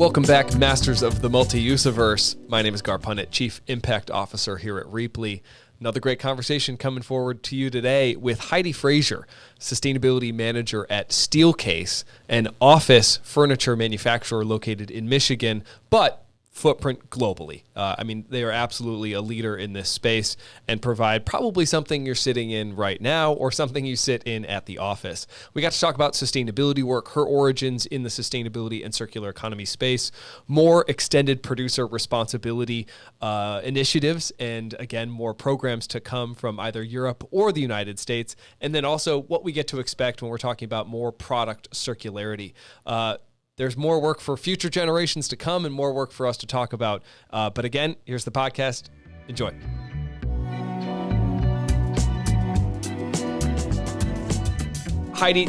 Welcome back, Masters of the Multi-usiverse. My name is Garr Punnett, Chief Impact Officer here at Rheaply. Another great conversation coming forward to you today with Heidi Frasure, Sustainability Manager at Steelcase, an office furniture manufacturer located in Michigan, but footprint globally. They are absolutely a leader in this space and provide probably something you're sitting in right now or something you sit in at the office. We got to talk about sustainability work, her origins in the sustainability and circular economy space, more extended producer responsibility initiatives, and again, more programs to come from either Europe or the United States, and then also what we get to expect when we're talking about more product circularity. There's more work for future generations to come and more work for us to talk about. But again, here's the podcast. Enjoy. Heidi,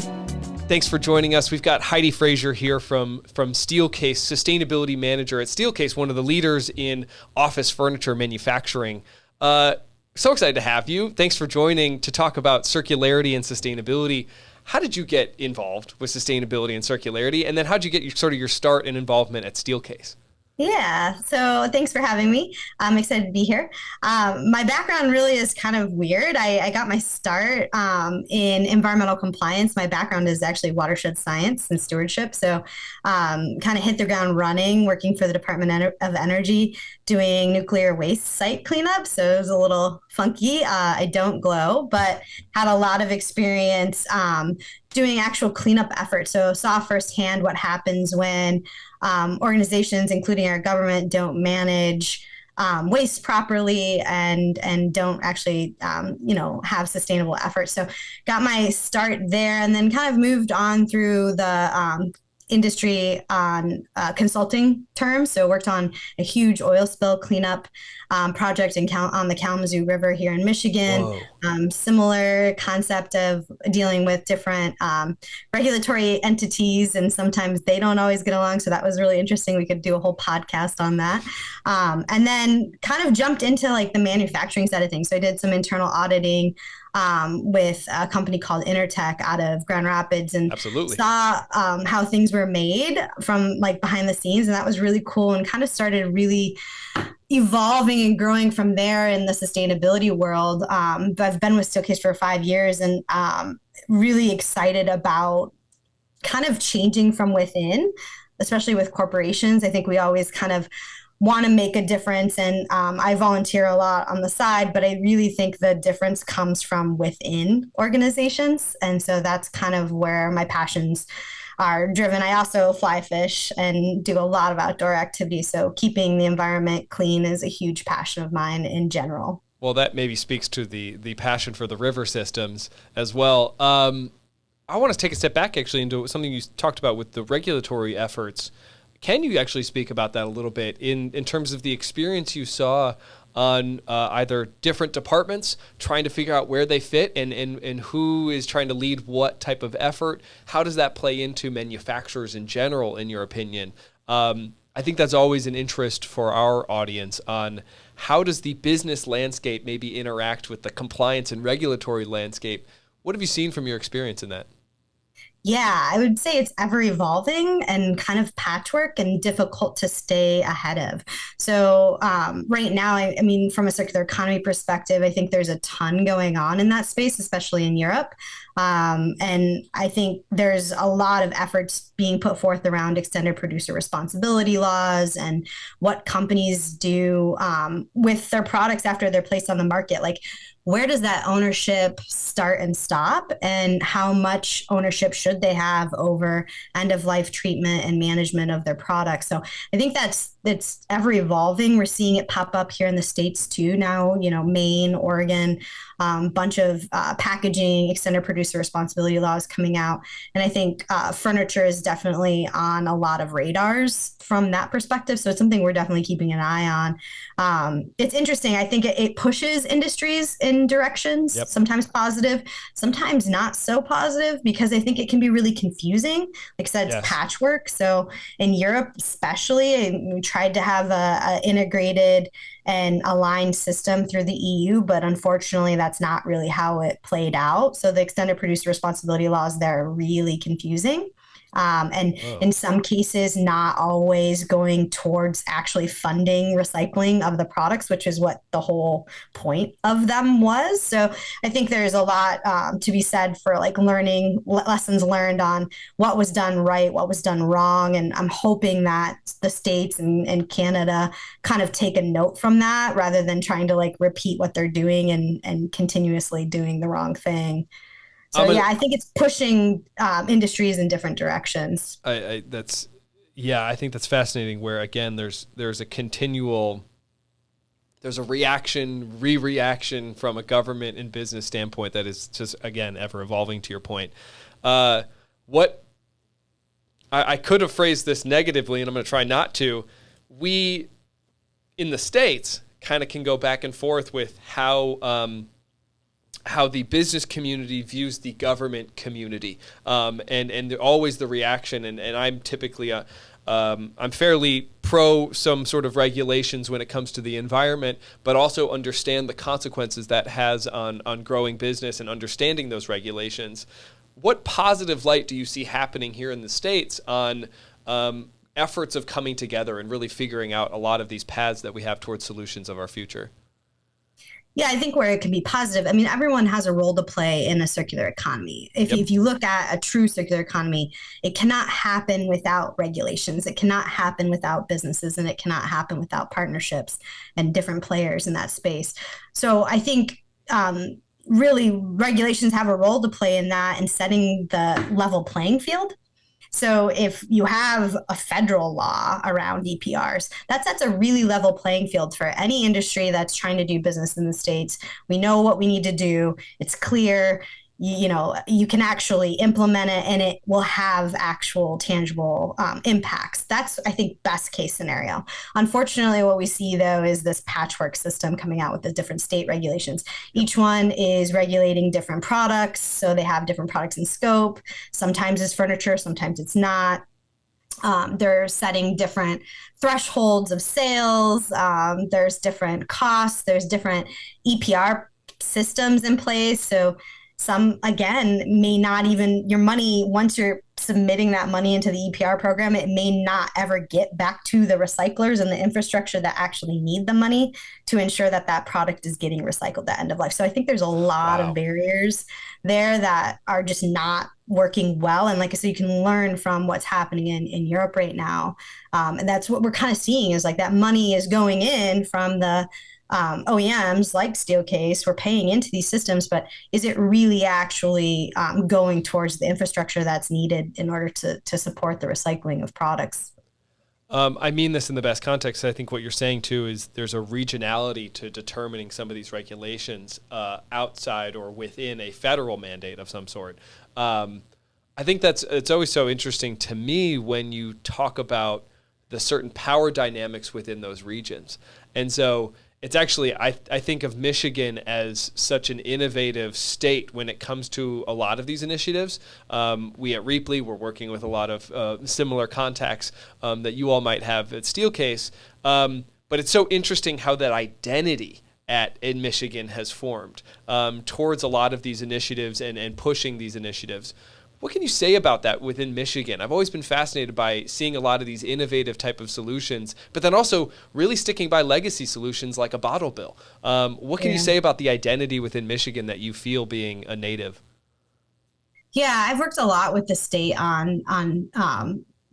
thanks for joining us. We've got Heidi Frasure here from Steelcase, Sustainability Manager at Steelcase, one of the leaders in office furniture manufacturing. So excited to have you. Thanks for joining to talk about circularity and sustainability. How did you get involved with sustainability and circularity? And then how did you get your start and involvement at Steelcase? Yeah, so thanks for having me. I'm excited to be here. My background really is kind of weird. I got my start in environmental compliance. My background is actually watershed science and stewardship. So kind of hit the ground running, working for the Department of Energy, doing nuclear waste site cleanup. So it was a little funky. I don't glow, but had a lot of experience doing actual cleanup efforts. So saw firsthand what happens when organizations, including our government, don't manage waste properly and don't actually have sustainable efforts. So got my start there, and then kind of moved on through the industry on consulting terms. So worked on a huge oil spill cleanup project on the Kalamazoo River here in Michigan. Similar concept of dealing with different regulatory entities, and sometimes they don't always get along. So that was really interesting. We could do a whole podcast on that. And then kind of jumped into like the manufacturing side of things. So I did some internal auditing with a company called Intertech out of Grand Rapids, and Absolutely. saw how things were made from like behind the scenes. And that was really cool, and kind of started really evolving and growing from there in the sustainability world. I've been with Steelcase for 5 years, and really excited about kind of changing from within, especially with corporations. I think we always kind of want to make a difference, and I volunteer a lot on the side, but I really think the difference comes from within organizations. And so that's kind of where my passions are driven. I also fly fish and do a lot of outdoor activities. So keeping the environment clean is a huge passion of mine in general. Well, that maybe speaks to the passion for the river systems as well. I want to take a step back actually into something you talked about with the regulatory efforts. Can you actually speak about that a little bit in terms of the experience you saw on either different departments trying to figure out where they fit and who is trying to lead what type of effort? How does that play into manufacturers in general, in your opinion? I think that's always an interest for our audience on how does the business landscape maybe interact with the compliance and regulatory landscape. What have you seen from your experience in that? Yeah, I would say it's ever evolving and kind of patchwork and difficult to stay ahead of. So right now, I mean, from a circular economy perspective, I think there's a ton going on in that space, especially in Europe. And I think there's a lot of efforts being put forth around extended producer responsibility laws and what companies do with their products after they're placed on the market. Like, where does that ownership start and stop, and how much ownership should they have over end of life treatment and management of their products? So I think it's ever evolving. We're seeing it pop up here in the States too now, Maine, Oregon, bunch of packaging, extended producer responsibility laws coming out. And I think furniture is definitely on a lot of radars from that perspective. So it's something we're definitely keeping an eye on. It's interesting. I think it pushes industries in directions, Yep. sometimes positive, sometimes not so positive, because I think it can be really confusing. Like I said, it's Yes. patchwork. So in Europe, especially, we tried to have a integrated and aligned system through the EU, but unfortunately, that's not really how it played out. So the extended producer responsibility laws there are really confusing. And Oh. in some cases, not always going towards actually funding recycling of the products, which is what the whole point of them was. So I think there's a lot to be said for like learning lessons learned on what was done right, what was done wrong. And I'm hoping that the states and Canada kind of take a note from that rather than trying to like repeat what they're doing and continuously doing the wrong thing. So I'm a, yeah, I think it's pushing industries in different directions. I that's yeah, I think that's fascinating where again there's a continual there's a reaction, re-reaction from a government and business standpoint that is just again ever evolving to your point. What I could have phrased this negatively, and I'm going to try not to. We in the States kind of can go back and forth with how the business community views the government community, and always the reaction. And I'm typically I'm fairly pro some sort of regulations when it comes to the environment, but also understand the consequences that has on growing business and understanding those regulations. What positive light do you see happening here in the States on efforts of coming together and really figuring out a lot of these paths that we have towards solutions of our future? Yeah, I think where it can be positive. I mean, everyone has a role to play in a circular economy. If, Yep. if you look at a true circular economy, it cannot happen without regulations. It cannot happen without businesses, and it cannot happen without partnerships and different players in that space. So I think really regulations have a role to play in that and setting the level playing field. So if you have a federal law around EPRs, that sets a really level playing field for any industry that's trying to do business in the States. We know what we need to do. It's clear. You can actually implement it and it will have actual tangible impacts. That's, I think, best case scenario. Unfortunately, what we see though is this patchwork system coming out with the different state regulations. Yep. Each one is regulating different products, so they have different products in scope. Sometimes it's furniture, sometimes it's not. They're setting different thresholds of sales. There's different costs. There's different EPR systems in place. So some, again, may not even, your money, once you're submitting that money into the EPR program, it may not ever get back to the recyclers and the infrastructure that actually need the money to ensure that that product is getting recycled at end of life. So I think there's a lot of Wow. barriers there that are just not working well. And like I said, you can learn from what's happening in Europe right now. And that's what we're kind of seeing is like that money is going in from the OEMs like Steelcase. We're paying into these systems, but is it really actually going towards the infrastructure that's needed in order to support the recycling of products? I mean this in the best context. I think what you're saying too is there's a regionality to determining some of these regulations outside or within a federal mandate of some sort. I think it's always so interesting to me when you talk about the certain power dynamics within those regions. And so it's actually, I think of Michigan as such an innovative state when it comes to a lot of these initiatives. We at Rheaply, we're working with a lot of similar contacts that you all might have at Steelcase. But it's so interesting how that identity in Michigan has formed towards a lot of these initiatives and pushing these initiatives. What can you say about that within Michigan? I've always been fascinated by seeing a lot of these innovative type of solutions, but then also really sticking by legacy solutions like a bottle bill. What can you say about the identity within Michigan that you feel being a native? Yeah, I've worked a lot with the state on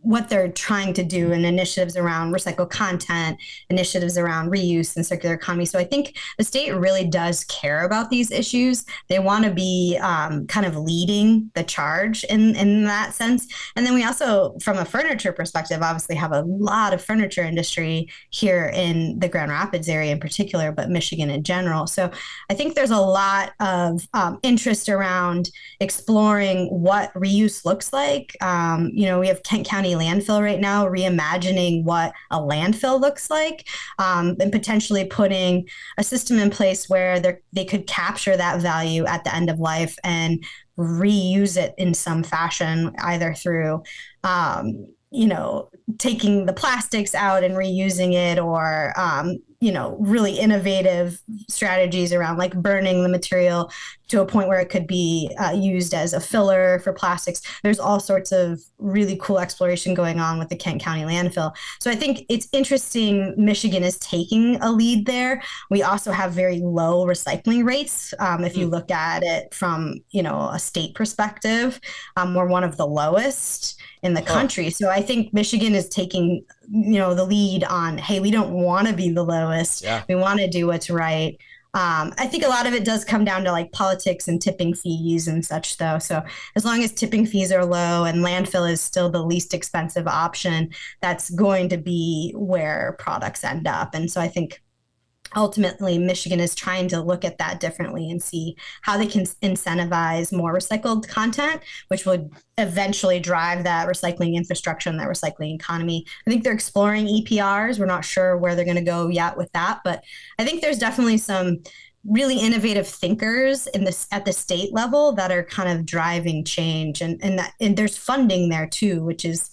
what they're trying to do and initiatives around recycled content, initiatives around reuse and circular economy. So I think the state really does care about these issues. They want to be kind of leading the charge in that sense. And then we also, from a furniture perspective, obviously have a lot of furniture industry here in the Grand Rapids area in particular, but Michigan in general. So I think there's a lot of interest around exploring what reuse looks like. We have Kent County landfill right now, reimagining what a landfill looks like, and potentially putting a system in place where they could capture that value at the end of life and reuse it in some fashion, either through taking the plastics out and reusing it, or really innovative strategies around like burning the material to a point where it could be used as a filler for plastics. There's all sorts of really cool exploration going on with the Kent County landfill. So I think it's interesting. Michigan is taking a lead there. We also have very low recycling rates. If you look at it from, a state perspective, we're one of the lowest in the country. So I think Michigan is taking, the lead on, hey, we don't want to be the lowest. Yeah. We want to do what's right. I think a lot of it does come down to like politics and tipping fees and such, though. So as long as tipping fees are low and landfill is still the least expensive option, that's going to be where products end up. And so I think ultimately Michigan is trying to look at that differently and see how they can incentivize more recycled content, which would eventually drive that recycling infrastructure and that recycling economy. I think they're exploring EPRs. We're not sure where they're going to go yet with that, but I think there's definitely some really innovative thinkers at the state level that are kind of driving change, and there's funding there too, which is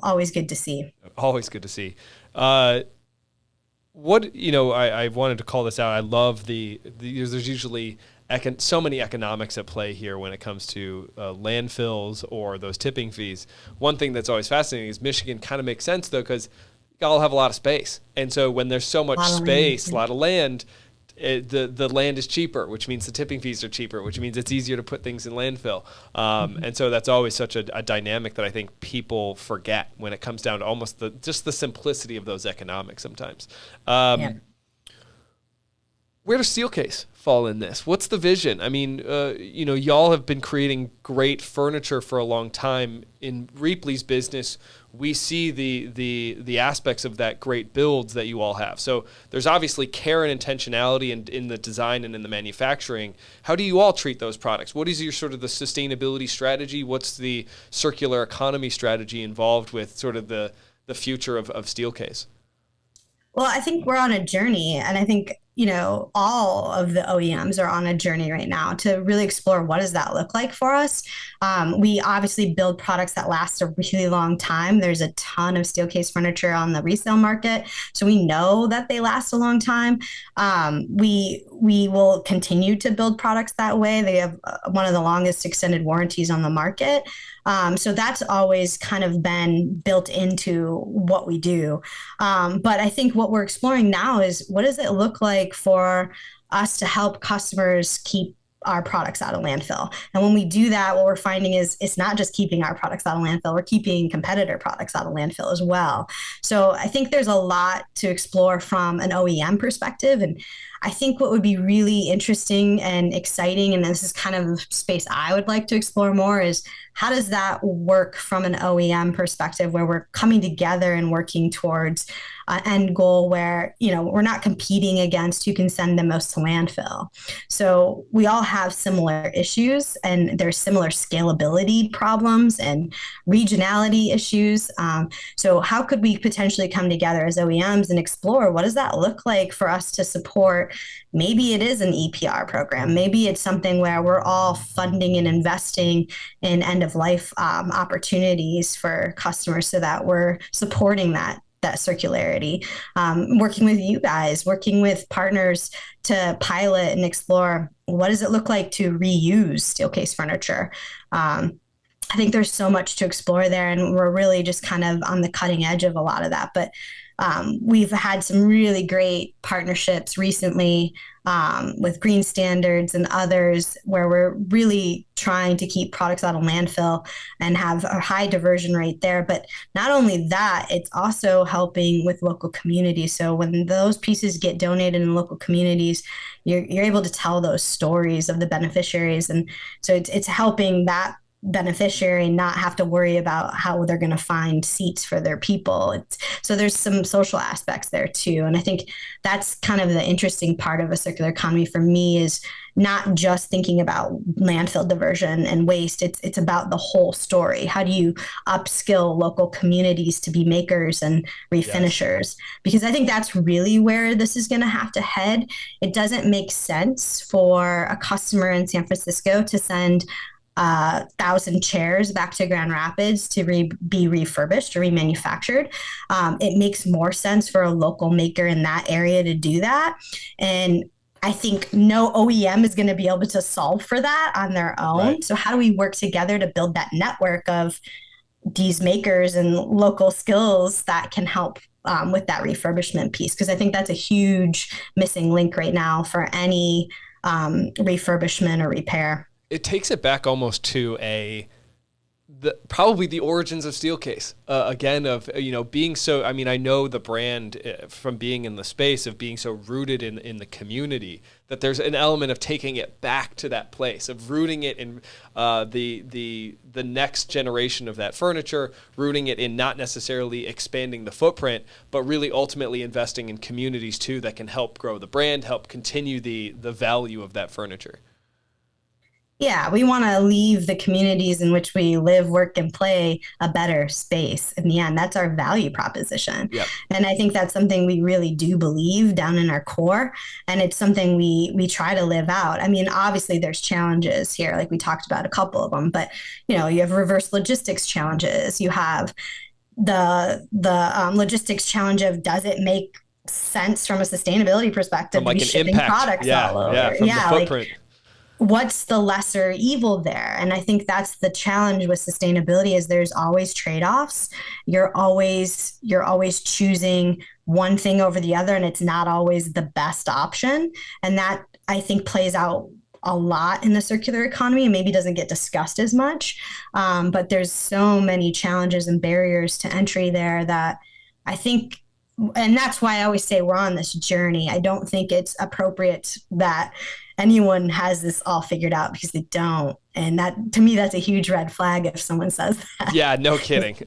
always good to see. Always good to see. I wanted to call this out. I love there's usually so many economics at play here when it comes to landfills or those tipping fees. One thing that's always fascinating is Michigan kind of makes sense, though, because y'all have a lot of space. And so when there's so much space, a lot of land, the land is cheaper, which means the tipping fees are cheaper, which means it's easier to put things in landfill. And so that's always such a dynamic that I think people forget when it comes down to almost just the simplicity of those economics sometimes. Where does Steelcase fall in this? What's the vision? I mean, y'all have been creating great furniture for a long time. In Rheaply's business, we see the aspects of that great builds that you all have. So there's obviously care and intentionality in the design and in the manufacturing. How do you all treat those products? What is your sort of the sustainability strategy? What's the circular economy strategy involved with sort of the future of Steelcase? Well, I think we're on a journey, and I think all of the OEMs are on a journey right now to really explore what does that look like for us. We obviously build products that last a really long time. There's a ton of Steelcase furniture on the resale market, so we know that they last a long time. We will continue to build products that way. They have one of the longest extended warranties on the market. So that's always kind of been built into what we do. But I think what we're exploring now is what does it look like for us to help customers keep our products out of landfill. And when we do that, what we're finding is it's not just keeping our products out of landfill, we're keeping competitor products out of landfill as well. So I think there's a lot to explore from an OEM perspective. And I think what would be really interesting and exciting, and this is kind of the space I would like to explore more, is how does that work from an OEM perspective where we're coming together and working towards an end goal where, we're not competing against who can send the most to landfill. So we all have similar issues, and there's similar scalability problems and regionality issues. So how could we potentially come together as OEMs and explore what does that look like for us to support? Maybe it is an EPR program. Maybe it's something where we're all funding and investing in end of life opportunities for customers so that we're supporting that circularity, working with you guys, working with partners to pilot and explore what does it look like to reuse Steelcase furniture. I think there's so much to explore there, and we're really just kind of on the cutting edge of a lot of that. But we've had some really great partnerships recently with Green Standards and others where we're really trying to keep products out of landfill and have a high diversion rate there. But not only that, it's also helping with local communities. So when those pieces get donated in local communities, you're able to tell those stories of the beneficiaries. And so it's helping that beneficiary not have to worry about how they're going to find seats for their people. So there's some social aspects there too. And I think that's kind of the interesting part of a circular economy for me, is not just thinking about landfill diversion and waste. It's about the whole story. How do you upskill local communities to be makers and refinishers? Yes. Because I think that's really where this is going to have to head. It doesn't make sense for a customer in San Francisco to send 1,000 chairs back to Grand Rapids to be refurbished or remanufactured. It makes more sense for a local maker in that area to do that. And I think no OEM is going to be able to solve for that on their own. Right. So how do we work together to build that network of these makers and local skills that can help with that refurbishment piece? Because I think that's a huge missing link right now for any refurbishment or repair. It takes it back almost to probably the origins of Steelcase. Again, of being so. I mean, I know the brand from being in the space of being so rooted in the community that there's an element of taking it back to that place, of rooting it in the next generation of that furniture, rooting it in not necessarily expanding the footprint, but really ultimately investing in communities too that can help grow the brand, help continue the value of that furniture. Yeah, we want to leave the communities in which we live, work, and play a better space. In the end, that's our value proposition. Yep. And I think that's something we really do believe down in our core. And it's something we try to live out. I mean, obviously there's challenges here, like we talked about a couple of them, but you have reverse logistics challenges. You have the logistics challenge of, does it make sense from a sustainability perspective From like to be an shipping impact, products all over? from the footprint. What's the lesser evil there? And I think that's the challenge with sustainability, is there's always trade-offs. You're always choosing one thing over the other, and it's not always the best option. And that, I think, plays out a lot in the circular economy and maybe doesn't get discussed as much. But there's so many challenges and barriers to entry there that I think, and that's why I always say we're on this journey. I don't think it's appropriate that anyone has this all figured out, because they don't. And that, to me, that's a huge red flag if someone says that. Yeah, no kidding.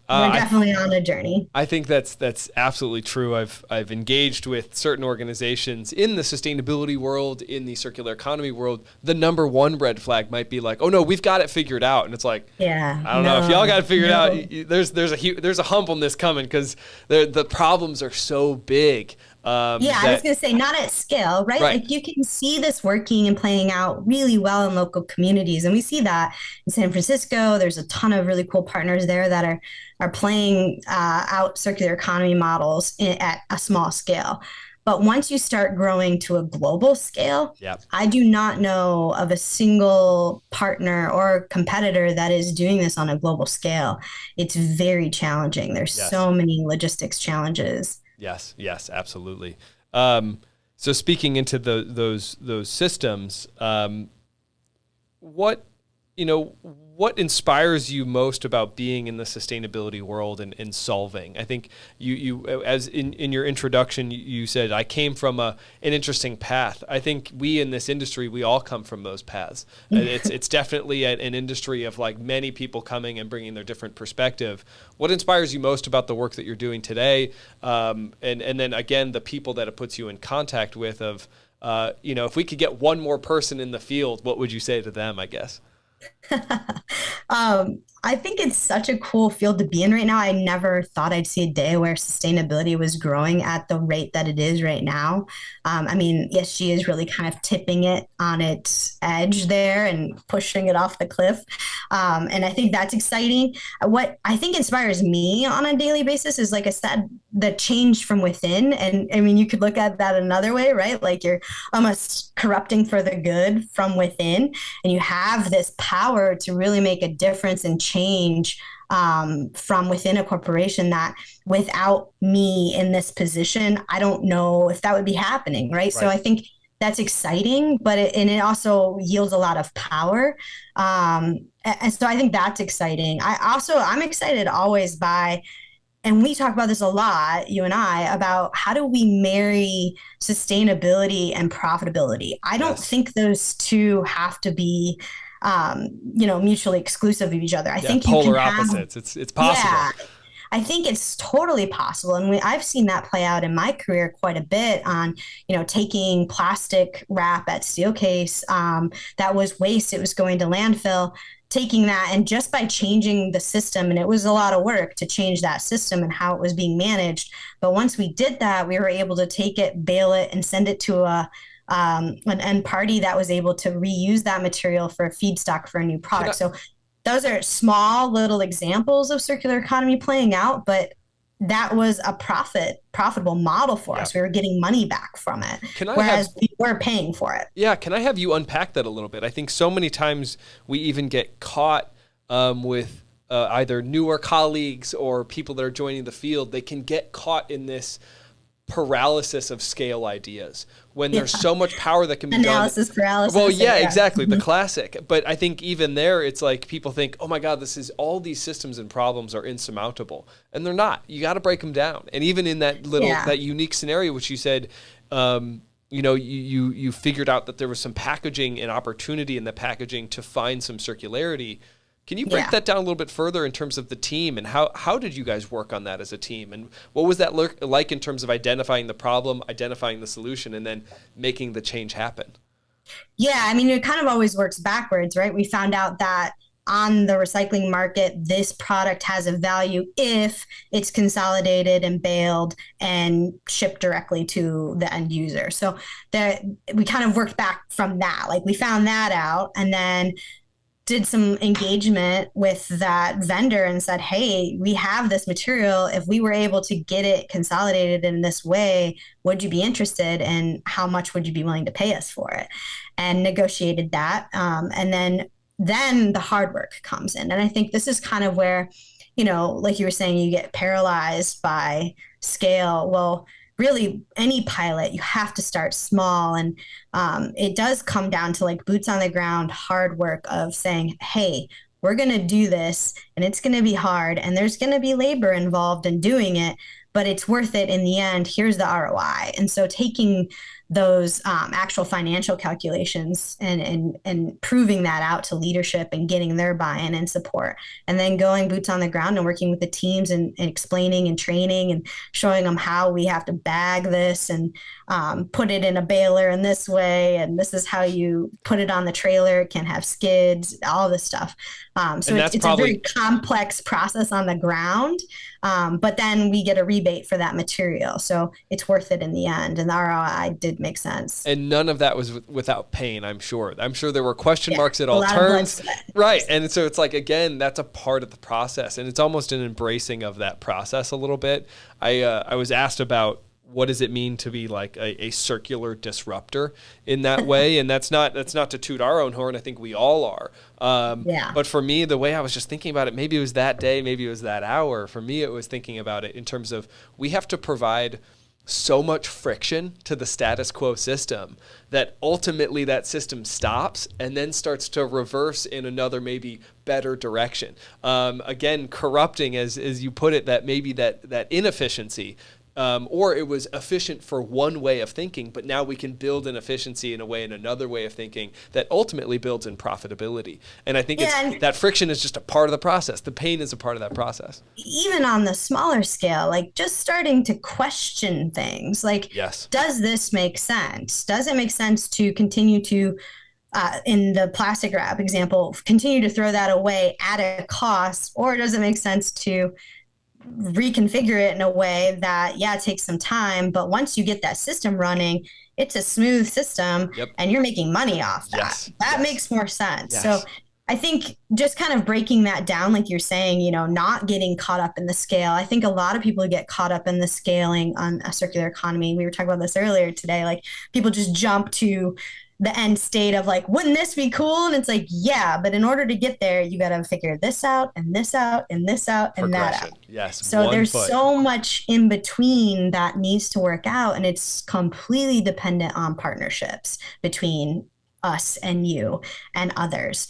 We're definitely on a journey. I think that's absolutely true. I've engaged with certain organizations in the sustainability world, in the circular economy world. The number one red flag might be like, oh no, we've got it figured out. And it's like, yeah, I don't know if y'all got it figured out. There's a humbleness coming, because the problems are so big. I was going to say, not at scale, right? Like, you can see this working and playing out really well in local communities. And we see that in San Francisco. There's a ton of really cool partners there that are playing out circular economy models at a small scale. But once you start growing to a global scale, I do not know of a single partner or competitor that is doing this on a global scale. It's very challenging. There's so many logistics challenges. Yes, absolutely. So speaking into those systems, what inspires you most about being in the sustainability world and solving? I think you as in your introduction, you said, I came from an interesting path. I think we in this industry, we all come from those paths. It's definitely an industry of like many people coming and bringing their different perspective. What inspires you most about the work that you're doing today? And then again, the people that it puts you in contact with of, if we could get one more person in the field, what would you say to them, I guess? I think it's such a cool field to be in right now. I never thought I'd see a day where sustainability was growing at the rate that it is right now. I mean, ESG is really kind of tipping it on its edge there and pushing it off the cliff. And I think that's exciting. What I think inspires me on a daily basis is, like I said, the change from within. And I mean, you could look at that another way, right? Like, you're almost corrupting for the good from within, and you have this power to really make a difference and change from within a corporation that, without me in this position, I don't know if that would be happening, right? So I think that's exciting, but it also yields a lot of power. And so I think that's exciting. I'm excited always by, and we talk about this a lot, you and I, about how do we marry sustainability and profitability. I don't think those two have to be mutually exclusive of each other. I think polar you can opposites. It's possible. Yeah, I think it's totally possible. And I've seen that play out in my career quite a bit on, taking plastic wrap at Steelcase that was waste. It was going to landfill, taking that, and just by changing the system, and it was a lot of work to change that system and how it was being managed. But once we did that, we were able to take it, bale it, and send it to a an end party that was able to reuse that material for a feedstock for a new product. So those are small little examples of circular economy playing out, but that was a profitable model for us. We were getting money back from it, whereas we were paying for it. Yeah. Can I have you unpack that a little bit? I think so many times we even get caught with either newer colleagues or people that are joining the field. They can get caught in this paralysis of scale ideas when there's so much power that can be analysis done. Paralysis. Well, yeah, exactly. The classic. But I think even there, it's like people think, oh my God, all these systems and problems are insurmountable. And they're not. You got to break them down. And even in that that unique scenario, which you said, you figured out that there was some packaging and opportunity in the packaging to find some circularity. Can you break that down a little bit further in terms of the team, and how did you guys work on that as a team, and what was that like in terms of identifying the problem, identifying the solution, and then making the change happen? Yeah, I mean, it kind of always works backwards, right? We found out that on the recycling market, this product has a value if it's consolidated and baled and shipped directly to the end user. So we kind of worked back from that. Like we found that out, and then did some engagement with that vendor and said, hey, we have this material. If we were able to get it consolidated in this way, would you be interested, and how much would you be willing to pay us for it? And negotiated that. And then the hard work comes in. And I think this is kind of where, like you were saying, you get paralyzed by scale. Well, really any pilot, you have to start small. And it does come down to like boots on the ground, hard work of saying, hey, we're going to do this and it's going to be hard and there's going to be labor involved in doing it, but it's worth it in the end. Here's the ROI. And so taking those actual financial calculations and proving that out to leadership and getting their buy-in and support, and then going boots on the ground and working with the teams and explaining and training and showing them how we have to bag this and put it in a baler in this way, and this is how you put it on the trailer. It can't have skids, all this stuff. So it's a very complex process on the ground, but then we get a rebate for that material. So it's worth it in the end. And the ROI did make sense. And none of that was without pain, I'm sure. I'm sure there were question marks at all turns. Right. And so it's like, again, that's a part of the process. And it's almost an embracing of that process a little bit. I was asked about, what does it mean to be like a circular disruptor in that way? And that's not to toot our own horn. I think we all are. But for me, the way I was just thinking about it, maybe it was that day, maybe it was that hour. For me, it was thinking about it in terms of, we have to provide so much friction to the status quo system that ultimately that system stops and then starts to reverse in another maybe better direction. Again, corrupting, as you put it, that maybe that inefficiency. Or it was efficient for one way of thinking, but now we can build an efficiency in another way of thinking that ultimately builds in profitability. And I think that friction is just a part of the process. The pain is a part of that process. Even on the smaller scale, like just starting to question things like, does this make sense? Does it make sense to continue to, in the plastic wrap example, continue to throw that away at a cost, or does it make sense to reconfigure it in a way that, it takes some time, but once you get that system running, it's a smooth system and you're making money off that. That makes more sense. So I think just kind of breaking that down, like you're saying, not getting caught up in the scale. I think a lot of people get caught up in the scaling on a circular economy. We were talking about this earlier today. Like people just jump to the end state of like, wouldn't this be cool? And it's like, yeah, but in order to get there, you got to figure this out and this out and this out and that out. Yes. So there's so much in between that needs to work out. And it's completely dependent on partnerships between us and you and others.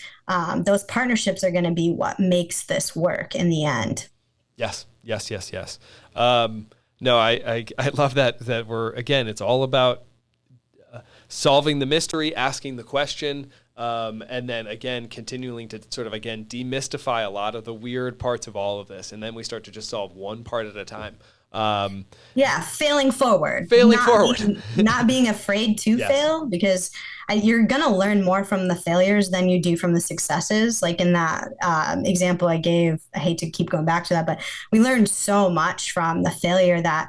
Those partnerships are going to be what makes this work in the end. Yes. No, I love that we're, again, it's all about solving the mystery, asking the question, and then again, continuing to sort of, again, demystify a lot of the weird parts of all of this. And then we start to just solve one part at a time. Failing forward. Not being afraid to fail, because you're going to learn more from the failures than you do from the successes. Like in that example I gave, I hate to keep going back to that, but we learned so much from the failure that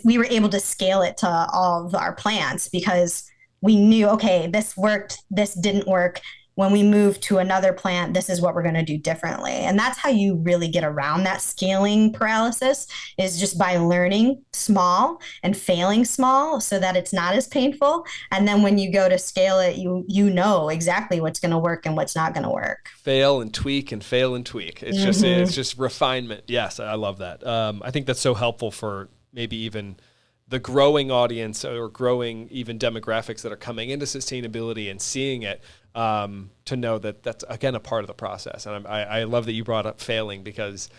we were able to scale it to all of our plants, because we knew, okay, this worked, this didn't work. When we move to another plant, this is what we're going to do differently. And that's how you really get around that scaling paralysis, is just by learning small and failing small so that it's not as painful. And then when you go to scale it, you know exactly what's going to work and what's not going to work. Fail and tweak and fail and tweak. It's just refinement. Yes, I love that. I think that's so helpful for maybe even the growing audience or growing even demographics that are coming into sustainability and seeing it, to know that that's, again, a part of the process. And I love that you brought up failing, because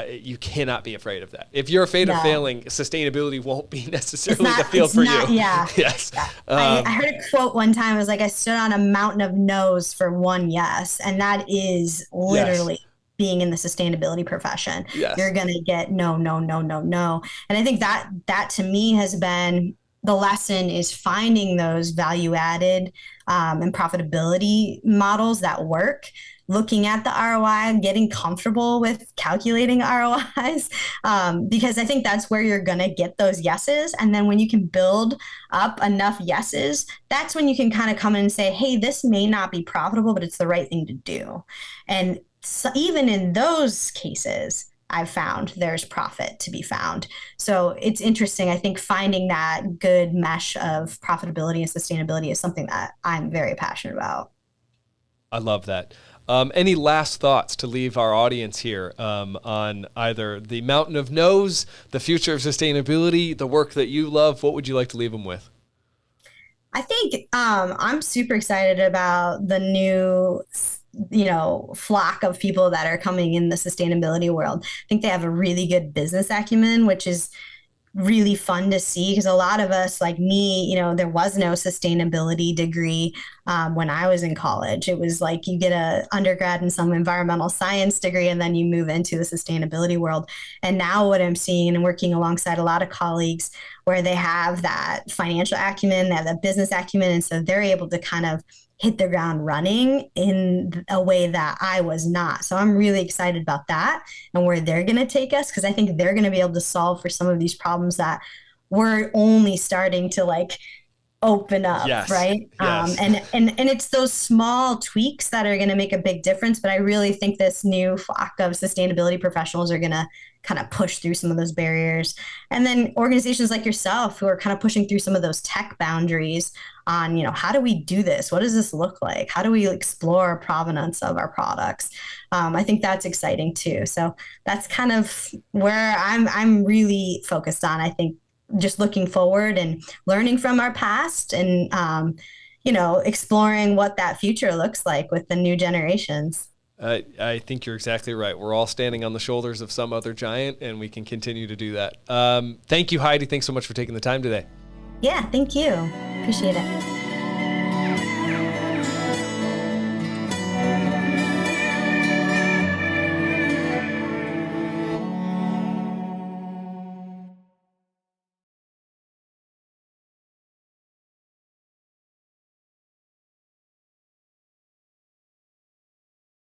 you cannot be afraid of that. If you're afraid of failing, sustainability won't be necessarily the field for you. Yeah. Yes. Yeah. I heard a quote one time. It was like, I stood on a mountain of no's for one yes. And that is literally being in the sustainability profession. Yes. You're going to get no, no, no, no, no. And I think that to me has been the lesson, is finding those value added and profitability models that work, looking at the ROI, getting comfortable with calculating ROIs, because I think that's where you're going to get those yeses. And then when you can build up enough yeses, that's when you can kind of come in and say, hey, this may not be profitable, but it's the right thing to do. And so even in those cases, I've found there's profit to be found. So it's interesting. I think finding that good mesh of profitability and sustainability is something that I'm very passionate about. I love that. Any last thoughts to leave our audience here on either the mountain of no's, the future of sustainability, the work that you love? What would you like to leave them with? I think I'm super excited about the new flock of people that are coming in the sustainability world. I think they have a really good business acumen, which is really fun to see, because a lot of us, like me, there was no sustainability degree when I was in college. It was like you get an undergrad in some environmental science degree and then you move into the sustainability world. And now what I'm seeing and working alongside a lot of colleagues, where they have that financial acumen, they have that business acumen, and so they're able to kind of hit the ground running in a way that I was not. So I'm really excited about that and where they're going to take us, because I think they're going to be able to solve for some of these problems that we're only starting to open up, yes. right? Yes. And it's those small tweaks that are going to make a big difference. But I really think this new flock of sustainability professionals are going to kind of push through some of those barriers. And then organizations like yourself, who are kind of pushing through some of those tech boundaries on, how do we do this? What does this look like? How do we explore provenance of our products? I think that's exciting too. So that's kind of where I'm really focused on. I think just looking forward and learning from our past and, exploring what that future looks like with the new generations. I think you're exactly right. We're all standing on the shoulders of some other giant, and we can continue to do that. Thank you, Heidi. Thanks so much for taking the time today. Yeah, thank you. Appreciate it.